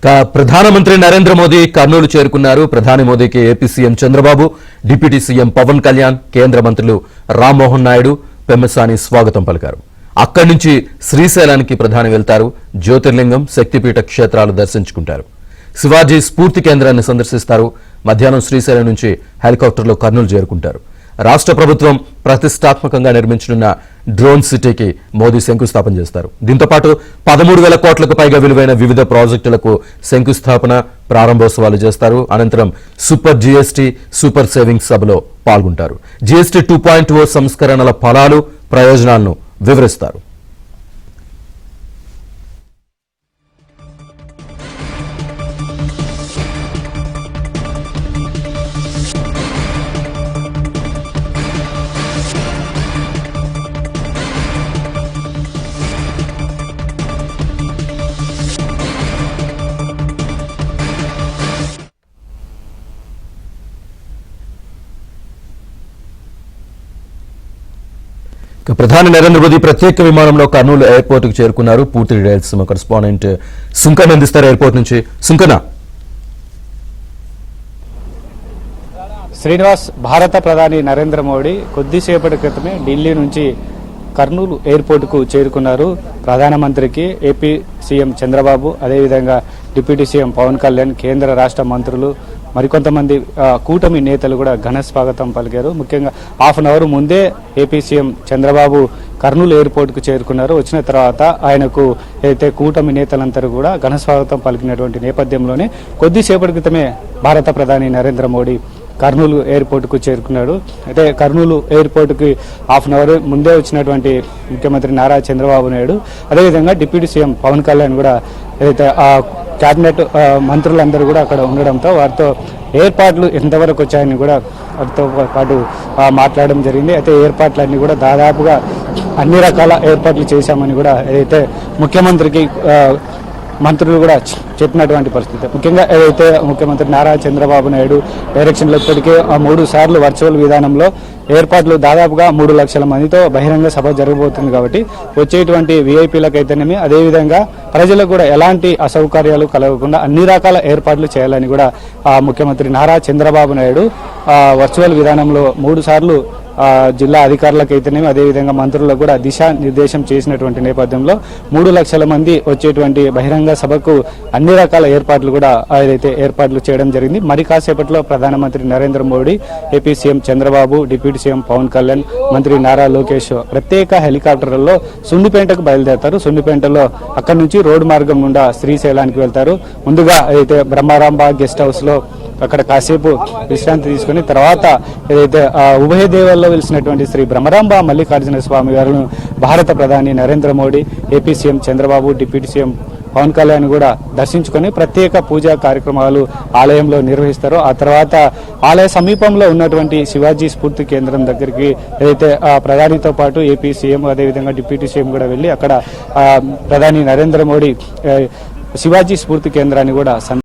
ప్రధానమంత్రి నరేంద్ర మోదీ కర్నూలు చేరుకున్నారు. ప్రధాని మోదీకి AP CM Chandrababu, deputy CM Pawan Kalyan, కేంద్ర మంత్రులు రామ్మోహన్ నాయుడు, పెమ్మసాని స్వాగతం పలికారు. అక్కడి నుంచి శ్రీశైలానికి ప్రధాని వెళ్తారు. జ్యోతిర్లింగం, శక్తిపీఠ క్షేత్రాలు దర్శించుకుంటారు. శివాజీ స్ఫూర్తి కేంద్రాన్ని సందర్శిస్తారు. మధ్యాహ్నం శ్రీశైలం నుంచి హెలికాప్టర్లో కర్నూలు చేరుకుంటారు. రాష్ట్ర ప్రభుత్వం ప్రతిష్టాత్మకంగా నిర్మించనున్న డ్రోన్ సిటీకి మోదీ శంకుస్థాపన చేస్తారు. దీంతో పాటు 13,000 కోట్లకు పైగా విలువైన వివిధ ప్రాజెక్టులకు శంకుస్థాపన, ప్రారంభోత్సవాలు చేస్తారు. అనంతరం సూపర్ జీఎస్టీ, సూపర్ సేవింగ్స్ సభలో పాల్గొంటారు. జీఎస్టీ 2.0 సంస్కరణల ఫలాలు, ప్రయోజనాలను వివరిస్తారు. ప్రధాని నరేంద్ర మోదీ ప్రత్యేక విమానంలో కర్నూలు ఎయిర్పోర్ట్ కు చేరుకున్నారు. పూర్తి డీటెయిల్స్ మా కరెస్పాండెంట్ సుంకన్ అందిస్తారు. ఎయిర్పోర్ట్ నుంచి సుంకన. శ్రీనివాస్, భారత ప్రధాని నరేంద్ర మోడీ కొద్దిసేపటి క్రితమే ఢిల్లీ నుంచి కర్నూలు ఎయిర్పోర్టుకు చేరుకున్నారు. ప్రధానమంత్రికి ఏపీ సీఎం చంద్రబాబు, అదేవిధంగా డిప్యూటీ సీఎం పవన్ కళ్యాణ్, కేంద్ర రాష్ట్ర మంత్రులు, మరికొంతమంది కూటమి నేతలు కూడా ఘన స్వాగతం పలికారు. ముఖ్యంగా హాఫ్ అన్ అవర్ ముందే ఏపీ సీఎం చంద్రబాబు కర్నూలు ఎయిర్పోర్టుకు చేరుకున్నారు. వచ్చిన తర్వాత ఆయనకు అయితే కూటమి నేతలందరూ కూడా ఘన స్వాగతం పలికినటువంటి నేపథ్యంలోనే కొద్దిసేపటి క్రితమే భారత ప్రధాని నరేంద్ర మోడీ కర్నూలు ఎయిర్పోర్టుకు చేరుకున్నాడు. అయితే కర్నూలు ఎయిర్పోర్టుకి హాఫ్ అన్ అవర్ ముందే వచ్చినటువంటి ముఖ్యమంత్రి నారా చంద్రబాబు నాయుడు, అదేవిధంగా డిప్యూటీ సీఎం పవన్ కళ్యాణ్ కూడా ఏదైతే కేబినెట్ మంత్రులందరూ కూడా అక్కడ ఉండడంతో వారితో ఏర్పాట్లు ఎంతవరకు వచ్చాయని కూడా వారితో పాటు మాట్లాడడం జరిగింది. అయితే ఏర్పాట్లన్నీ కూడా దాదాపుగా అన్ని రకాల ఏర్పాట్లు చేశామని కూడా ఏదైతే ముఖ్యమంత్రికి మంత్రులు కూడా చెప్పినటువంటి పరిస్థితి. ముఖ్యంగా ఏదైతే ముఖ్యమంత్రి నారా చంద్రబాబు నాయుడు డైరెక్షన్లో ఇప్పటికే 3 సార్లు వర్చువల్ విధానంలో ఏర్పాట్లు దాదాపుగా 3 లక్షల మందితో బహిరంగ సభ జరగబోతుంది. కాబట్టి వచ్చేటువంటి వీఐపీలకైతేనేమి, అదేవిధంగా ప్రజలకు కూడా ఎలాంటి అసౌకర్యాలు కలగకుండా అన్ని రకాల ఏర్పాట్లు చేయాలని కూడా ముఖ్యమంత్రి నారా చంద్రబాబు నాయుడు వర్చువల్ విధానంలో 3 సార్లు జిల్లా అధికారులకైతేనేమి, అదేవిధంగా మంత్రులకు కూడా దిశానిర్దేశం చేసినటువంటి నేపథ్యంలో 3 లక్షల మంది వచ్చేటువంటి బహిరంగ సభకు అన్ని రకాల ఏర్పాట్లు కూడా ఏదైతే ఏర్పాట్లు చేయడం జరిగింది. మరి కాసేపట్లో ప్రధానమంత్రి Narendra Modi, AP CM Chandrababu, deputy CM Pawan Kalyan, మంత్రి నారా లోకేష్ ప్రత్యేక హెలికాప్టర్లలో సున్నిపేటకు బయలుదేరతారు. సున్నిపేటలో అక్కడి నుంచి రోడ్డు మార్గం గుండా శ్రీశైలానికి వెళ్తారు. ముందుగా అయితే బ్రహ్మారాంబ గెస్ట్ హౌస్ లో అక్కడ కాసేపు విశ్రాంతి తీసుకుని తర్వాత ఏదైతే ఉభయ దేవాల్లో వెలిసినటువంటి శ్రీ బ్రహ్మరాంబ మల్లికార్జున స్వామి గారును భారత ప్రధాని Narendra Modi, AP CM Chandrababu, deputy CM Pawan Kalyan కూడా దర్శించుకొని ప్రత్యేక పూజా కార్యక్రమాలు ఆలయంలో నిర్వహిస్తారు. ఆ తర్వాత ఆలయ సమీపంలో ఉన్నటువంటి శివాజీ స్ఫూర్తి కేంద్రం దగ్గరికి ఏదైతే ప్రధానితో పాటు ఏపీ సీఎం, అదేవిధంగా డిప్యూటీ సీఎం కూడా వెళ్ళి అక్కడ ప్రధాని నరేంద్ర మోడీ శివాజీ స్ఫూర్తి కేంద్రాన్ని కూడా